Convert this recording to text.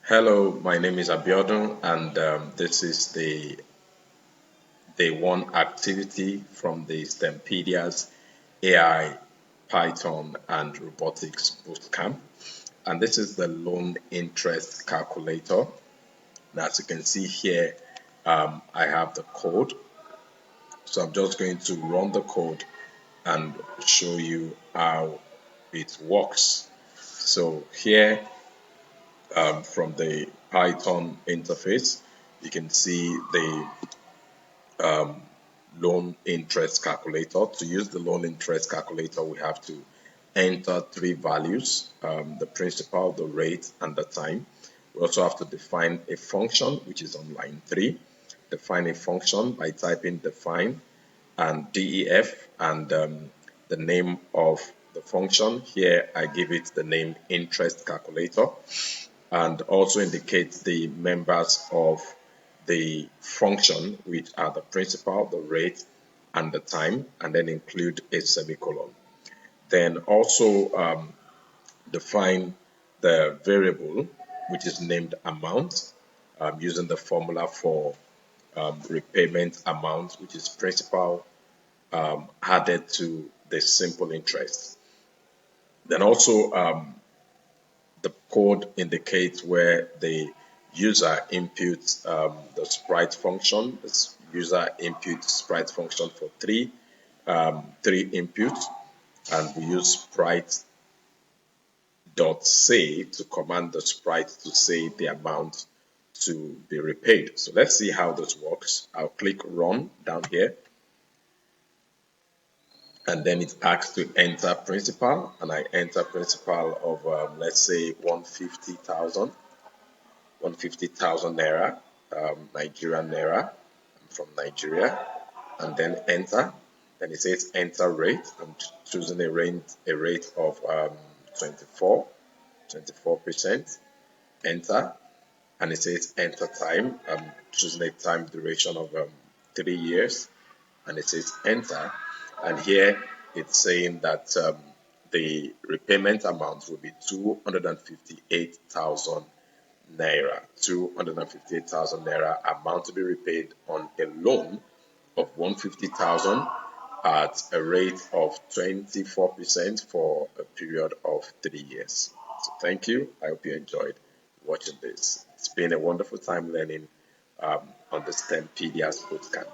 Hello, my name is Abiodun, and this is the day one activity from the STEMpedia's AI, Python, and Robotics Bootcamp. And this is the loan interest calculator. And as you can see here, I have the code. So I'm just going to run the code and show you how it works. So here, from the Python interface, you can see the loan interest calculator. To use the loan interest calculator, we have to enter three values, the principal, the rate, and the time. We also have to define a function, which is on line 3. Define a function by typing define and def and the name of the function. Here I give it the name interest calculator, and also indicate the members of the function, which are the principal, the rate, and the time, and then include a semicolon. Then also define the variable, which is named amount, using the formula for repayment amount, which is principal added to the simple interest. Then also the code indicates where the user inputs the sprite function. This user input sprite function for three inputs, and we use sprite.say to command the sprite to say the amount to be repaid. So let's see how this works. I'll click run down here, and then it asks to enter principal, and I enter principal of let's say 150,000 naira, Nigerian naira. I'm from Nigeria, and then enter. Then it says enter rate. I'm choosing a rate of 24%. Enter, and it says enter time. I'm choosing a time duration of 3 years, and it says enter. And here it's saying that the repayment amount will be 258,000 naira. 258,000 naira amount to be repaid on a loan of 150,000 at a rate of 24% for a period of 3 years. So thank you. I hope you enjoyed watching this. It's been a wonderful time learning on the STEMpedia's bootcamp.